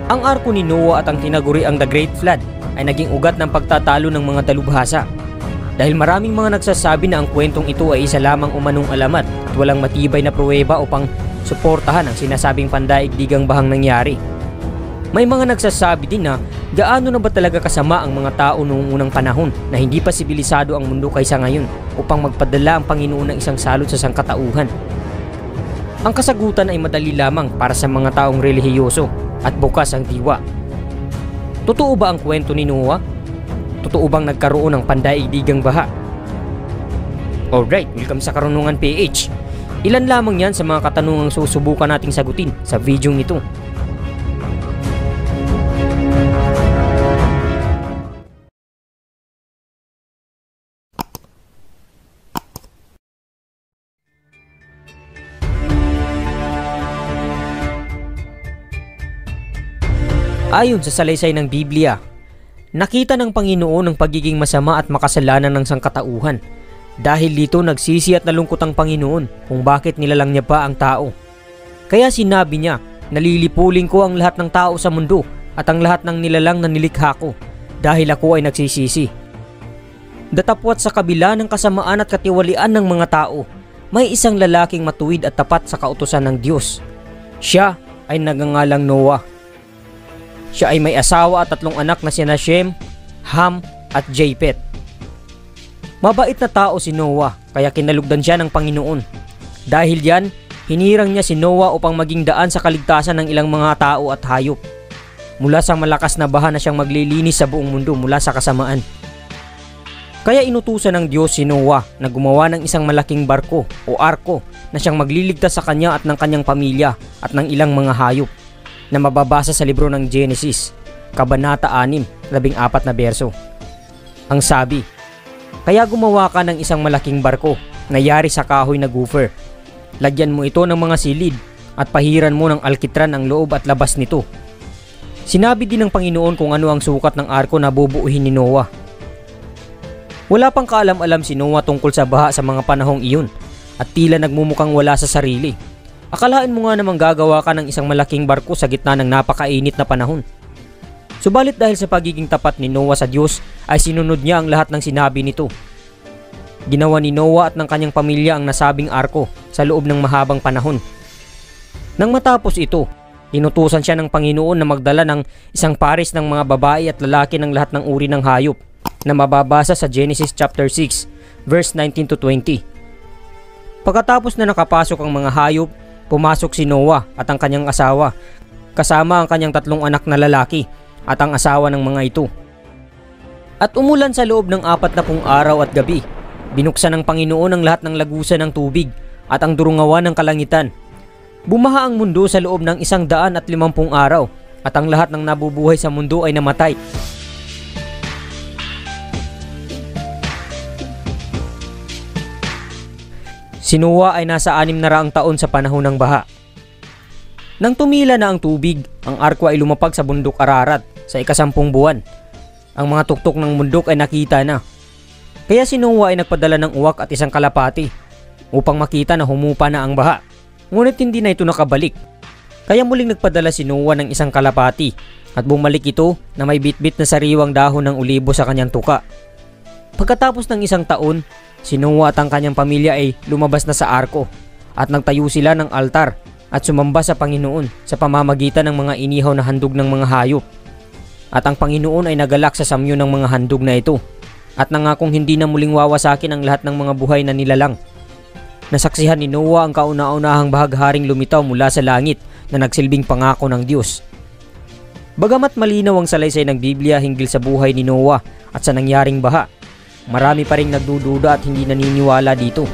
Ang arko ni Noah at ang tinaguri ang The Great Flood ay naging ugat ng pagtatalo ng mga dalubhasa. Dahil maraming mga nagsasabi na ang kwentong ito ay isa lamang umanong alamat at walang matibay na pruweba upang suportahan ang sinasabing pandaigdigang bahang nangyari. May mga nagsasabi din na gaano na ba talaga kasama ang mga tao noong unang panahon na hindi pa sibilisado ang mundo kaysa ngayon upang magpadala ang Panginoon ng isang salot sa sangkatauhan. Ang kasagutan ay madali lamang para sa mga taong relihiyoso at bukas ang diwa. Totoo ba ang kwento ni Noah? Totoo bang nagkaroon ng pandaigdigang baha? Alright, welcome sa Karunungan PH. Ilan lamang yan sa mga katanungang susubukan nating sagutin sa video nito. Ayon sa salaysay ng Biblia, nakita ng Panginoon ang pagiging masama at makasalanan ng sangkatauhan. Dahil dito nagsisi at nalungkot ang Panginoon kung bakit nilalang niya pa ang tao. Kaya sinabi niya, nalilipuling ko ang lahat ng tao sa mundo at ang lahat ng nilalang na nilikha ko dahil ako ay nagsisisi. Datapwat sa kabila ng kasamaan at katiwalian ng mga tao, may isang lalaking matuwid at tapat sa kautusan ng Diyos. Siya ay nagngangalang Noah. Siya ay may asawa at 3 anak na sina Shem, Ham at Japheth. Mabait na tao si Noah kaya kinalugdan siya ng Panginoon. Dahil diyan, hinirang niya si Noah upang maging daan sa kaligtasan ng ilang mga tao at hayop. Mula sa malakas na baha na siyang maglilinis sa buong mundo mula sa kasamaan. Kaya inutusan ng Diyos si Noah na gumawa ng isang malaking barko o arko na siyang magliligtas sa kanya at ng kanyang pamilya at ng ilang mga hayop, na mababasa sa libro ng Genesis, Kabanata 6, 14 na berso. Ang sabi, kaya gumawa ka ng isang malaking barko na yari sa kahoy na gopher. Lagyan mo ito ng mga silid at pahiran mo ng alkitran ang loob at labas nito. Sinabi din ng Panginoon kung ano ang sukat ng arko na bubuuhin ni Noah. Wala pang kaalam-alam si Noah tungkol sa baha sa mga panahong iyon at tila nagmumukhang wala sa sarili. Akalain mo nga namang gagawa ka ng isang malaking barko sa gitna ng napakainit na panahon. Subalit dahil sa pagiging tapat ni Noah sa Diyos ay sinunod niya ang lahat ng sinabi nito. Ginawa ni Noah at ng kanyang pamilya ang nasabing arko sa loob ng mahabang panahon. Nang matapos ito, inutusan siya ng Panginoon na magdala ng isang pares ng mga babae at lalaki ng lahat ng uri ng hayop na mababasa sa Genesis chapter 6 verse 19 to 20. Pagkatapos na nakapasok ang mga hayop, pumasok si Noah at ang kanyang asawa, kasama ang kanyang 3 anak na lalaki at ang asawa ng mga ito. At umulan sa loob ng 40 araw at gabi. Binuksan ng Panginoon ang lahat ng lagusan ng tubig at ang durungawan ng kalangitan. Bumaha ang mundo sa loob ng 150 araw at ang lahat ng nabubuhay sa mundo ay namatay. Si Noah ay nasa 600 taon sa panahon ng baha. Nang tumila na ang tubig, ang arko ay lumapag sa bundok Ararat sa ika-10 buwan. Ang mga tuktok ng bundok ay nakita na. Kaya si Noah ay nagpadala ng uwak at isang kalapati upang makita na humupa na ang baha. Ngunit hindi na ito nakabalik. Kaya muling nagpadala si Noah ng isang kalapati at bumalik ito na may bitbit na sariwang dahon ng ulibo sa kanyang tuka. Pagkatapos ng 1 taon, si Noah at ang kanyang pamilya ay lumabas na sa arko at nagtayo sila ng altar at sumamba sa Panginoon sa pamamagitan ng mga inihaw na handog ng mga hayop. At ang Panginoon ay nagalak sa samyo ng mga handog na ito at nangakong hindi na muling wawasakin ang lahat ng mga buhay na nilalang. Nasaksihan ni Noah ang kauna-unahang bahagharing lumitaw mula sa langit na nagsilbing pangako ng Diyos. Bagamat malinaw ang salaysay ng Biblia hinggil sa buhay ni Noah at sa nangyaring baha, marami pa ring nagdududa at hindi naniniwala dito.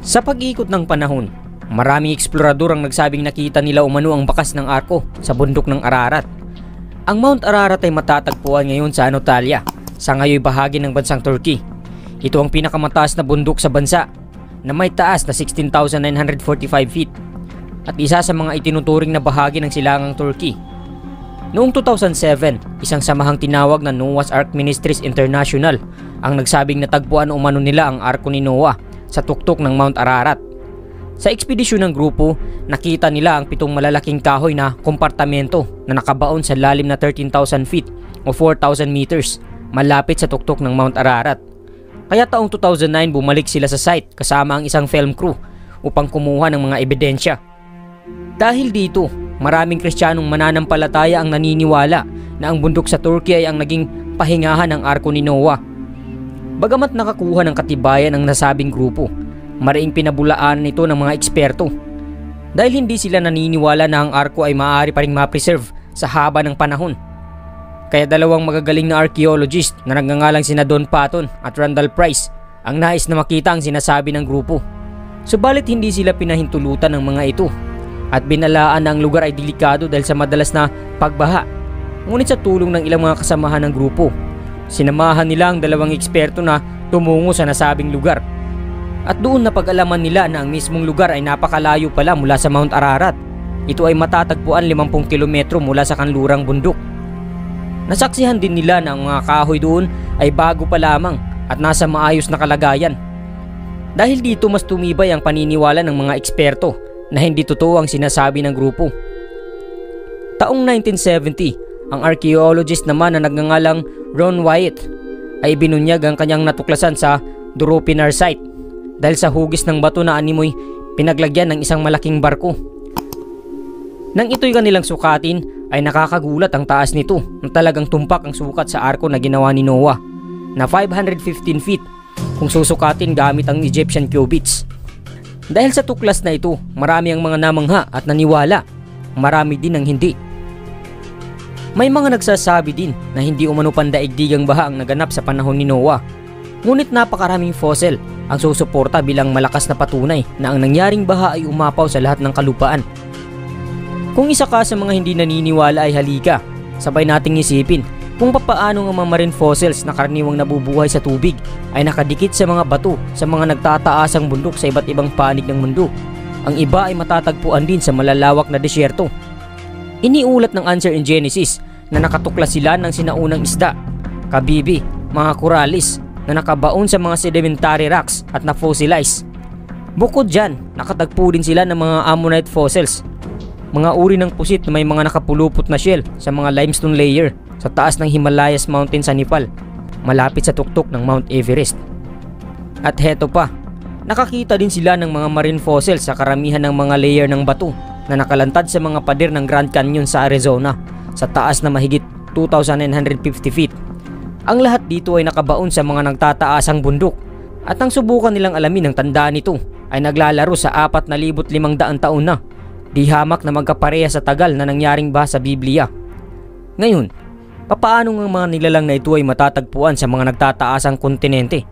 Sa pag-iikot ng panahon, maraming eksplorador ang nagsabing nakita nila umano ang bakas ng arko sa bundok ng Ararat. Ang Mount Ararat ay matatagpuan ngayon sa Anatolia, sa ngayoy bahagi ng bansang Turkey. Ito ang pinakamataas na bundok sa bansa na may taas na 16,945 feet. at isa sa mga itinuturing na bahagi ng silangang Turkey. Noong 2007, isang samahang tinawag na Noah's Ark Ministries International ang nagsabing natagpuan umano nila ang arko ni Noah sa tuktok ng Mount Ararat. Sa ekspedisyon ng grupo, nakita nila ang 7 malalaking kahoy na kompartamento na nakabaon sa lalim na 13,000 feet o 4,000 meters malapit sa tuktok ng Mount Ararat. Kaya taong 2009 bumalik sila sa site kasama ang isang film crew upang kumuha ng mga ebidensya. Dahil dito, maraming Kristiyanong mananampalataya ang naniniwala na ang bundok sa Turkey ay ang naging pahingahan ng arko ni Noah. Bagamat nakakuha ng katibayan ang nasabing grupo, mariing pinabulaan nito ng mga eksperto. Dahil hindi sila naniniwala na ang arko ay maaari pa ring ma-preserve sa haba ng panahon. Kaya dalawang magagaling na archaeologist na nagngangalang sina Don Patton at Randall Price ang nais na makita ang sinasabi ng grupo. Subalit hindi sila pinahintulutan ng mga ito at binalaan na ang lugar ay delikado dahil sa madalas na pagbaha. Ngunit sa tulong ng ilang mga kasamahan ng grupo, sinamahan nila ang dalawang eksperto na tumungo sa nasabing lugar. At doon napag-alaman nila na ang mismong lugar ay napakalayo pala mula sa Mount Ararat. Ito ay matatagpuan 50 kilometro mula sa kanlurang bundok. Nasaksihan din nila na ang mga kahoy doon ay bago pa lamang at nasa maayos na kalagayan. Dahil dito mas tumibay ang paniniwala ng mga eksperto na hindi totoo ang sinasabi ng grupo. Taong 1970, ang archaeologist naman na nagngangalang Ron Wyatt ay binunyag ang kanyang natuklasan sa Duropinar site dahil sa hugis ng bato na animoy pinaglagyan ng isang malaking barko. Nang ito'y kanilang sukatin ay nakakagulat ang taas nito na talagang tumpak ang sukat sa arko na ginawa ni Noah na 515 feet kung susukatin gamit ang Egyptian cubits. Dahil sa tuklas na ito, marami ang mga namangha at naniwala, marami din ang hindi. May mga nagsasabi din na hindi umano pandaigdigang baha ang naganap sa panahon ni Noah. Ngunit napakaraming fossil ang susuporta bilang malakas na patunay na ang nangyaring baha ay umapaw sa lahat ng kalupaan. Kung isa ka sa mga hindi naniniwala ay halika, sabay nating isipin kung papaano ang mga marine fossils na karaniwang nabubuhay sa tubig ay nakadikit sa mga bato sa mga nagtataasang bundok sa iba't ibang panig ng mundo. Ang iba ay matatagpuan din sa malalawak na desyerto. Iniulat ng Answer in Genesis na nakatuklas sila ng sinaunang isda, kabibi, mga koralis na nakabaon sa mga sedimentary rocks at na-fossilize. Bukod dyan, nakatagpo din sila ng mga ammonite fossils, mga uri ng pusit na may mga nakapulupot na shell sa mga limestone layer sa taas ng Himalayas Mountain sa Nepal, malapit sa tuktok ng Mount Everest. At heto pa, nakakita din sila ng mga marine fossils sa karamihan ng mga layer ng bato na nakalantad sa mga pader ng Grand Canyon sa Arizona sa taas na mahigit 2,950 feet. Ang lahat dito ay nakabaon sa mga nagtataasang bundok at ang subukan nilang alamin ng tandaan nito ay naglalaro sa 4,500 taon na, di hamak na magkapareha sa tagal na nangyaring baha sa Biblia. Ngayon, papaano ang mga nilalang na ito ay matatagpuan sa mga nagtataasang kontinente?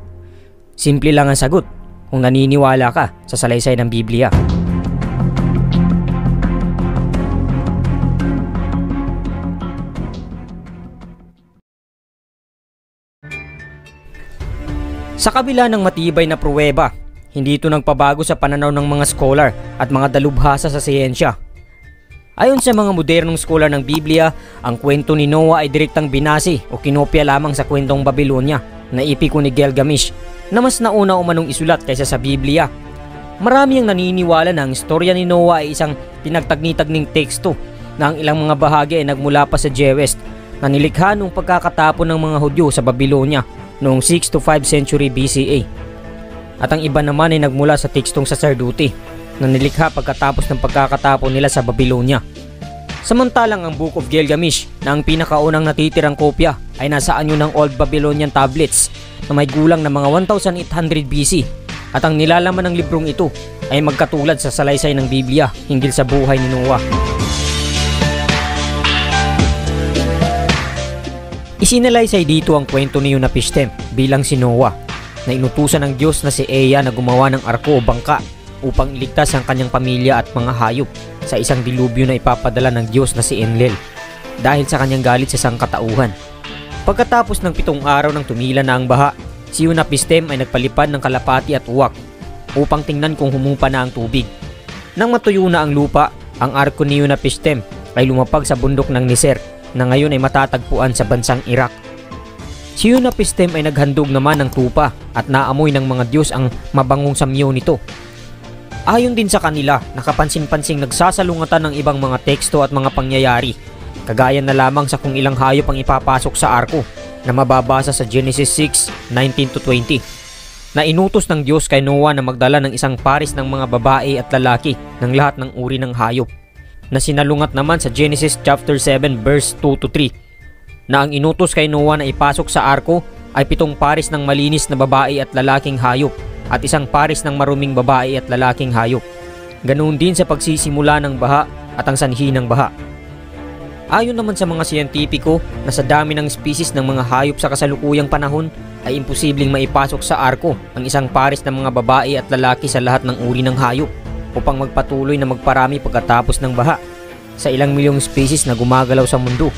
Simple lang ang sagot kung naniniwala ka sa salaysay ng Biblia. Sa kabila ng matibay na pruweba, hindi ito nagpabago sa pananaw ng mga scholar at mga dalubhasa sa siyensya. Ayon sa mga modernong scholar ng Biblia, ang kwento ni Noah ay direktang binase o kinopya lamang sa kwentong Babylonia na epiko ni Gilgamesh na mas nauna umanong isulat kaysa sa Biblia. Marami ang naniniwala na ang istorya ni Noah ay isang pinagtagni-tagning teksto na ang ilang mga bahagi ay nagmula pa sa Jewest na nilikha noong pagkakatapon ng mga Hudyo sa Babylonia noong 6 to 5 century BCE. At ang iba naman ay nagmula sa tekstong Sacerdote na nilikha pagkatapos ng pagkakatapon nila sa Babylonia. Samantalang ang Book of Gilgamesh na ang pinakaunang natitirang kopya ay nasa anyo ng Old Babylonian tablets na may gulang na mga 1800 BC at ang nilalaman ng librong ito ay magkatulad sa salaysay ng Biblia hinggil sa buhay ni Noah. Isinalaysay dito ang kwento ni Utnapishtim bilang si Noah na inutusan ng Diyos na si Ea na gumawa ng arko o bangka upang iligtas ang kanyang pamilya at mga hayop sa isang dilubyo na ipapadala ng Diyos na si Enlil dahil sa kanyang galit sa sangkatauhan. Pagkatapos ng 7 araw ng tumila na ang baha, si Utnapishtim ay nagpalipad ng kalapati at uwak upang tingnan kung humupa na ang tubig. Nang matuyo na ang lupa, ang Arko ni Unapistem ay lumapag sa bundok ng Niser na ngayon ay matatagpuan sa bansang Iraq. Si Unapistem ay naghandog naman ng tupa at naamoy ng mga Diyos ang mabangong samyo nito. Ayon din sa kanila, nakapansin-pansing nagsasalungatan ng ibang mga teksto at mga pangyayari, kagaya na lamang sa kung ilang hayop ang ipapasok sa arko na mababasa sa Genesis 6:19-20. Na inutos ng Diyos kay Noah na magdala ng isang pares ng mga babae at lalaki ng lahat ng uri ng hayop, na sinalungat naman sa Genesis chapter 7 verse 2-3, na ang inutos kay Noah na ipasok sa arko ay 7 pares ng malinis na babae at lalaking hayop at 1 pares ng maruming babae at lalaking hayop. Ganoon din sa pagsisimula ng baha at ang sanhi ng baha. Ayon naman sa mga siyentipiko na sa dami ng species ng mga hayop sa kasalukuyang panahon ay imposibleng maipasok sa arko ang 1 pares ng mga babae at lalaki sa lahat ng uri ng hayop upang magpatuloy na magparami pagkatapos ng baha sa ilang milyong species na gumagalaw sa mundo.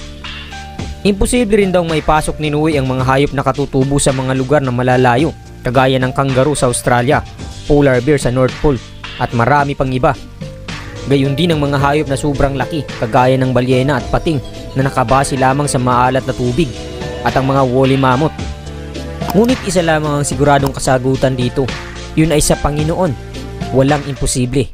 Imposible rin daw maipasok ni Noe ang mga hayop na katutubo sa mga lugar na malalayo, kagaya ng kangaroo sa Australia, polar bear sa North Pole at marami pang iba. Gayon din ang mga hayop na sobrang laki, kagaya ng balyena at pating na nakabase lamang sa maalat na tubig, at ang mga woolly mammoth. Ngunit isa lamang ang siguradong kasagutan dito, yun ay sa Panginoon. Walang imposible.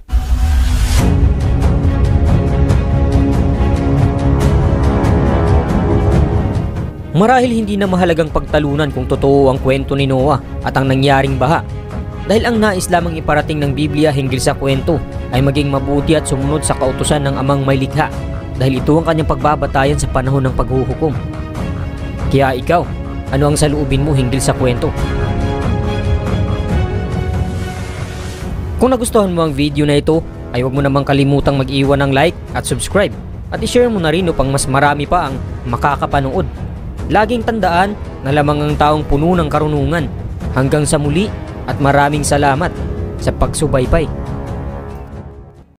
Marahil hindi na mahalagang pagtalunan kung totoo ang kwento ni Noah at ang nangyaring baha, dahil ang nais lamang iparating ng Biblia hinggil sa kwento ay maging mabuti at sumunod sa kautusan ng Amang may likha, dahil ito ang kanyang pagbabatayan sa panahon ng paghuhukom. Kaya ikaw, ano ang saloobin mo hinggil sa kwento? Kung nagustuhan mo ang video na ito, ay huwag mo namang kalimutang mag-iwan ng like at subscribe, at i-share mo na rin upang mas marami pa ang makakapanood. Laging tandaan na lamang ang taong puno ng karunungan. Hanggang sa muli at maraming salamat sa pagsubaybay.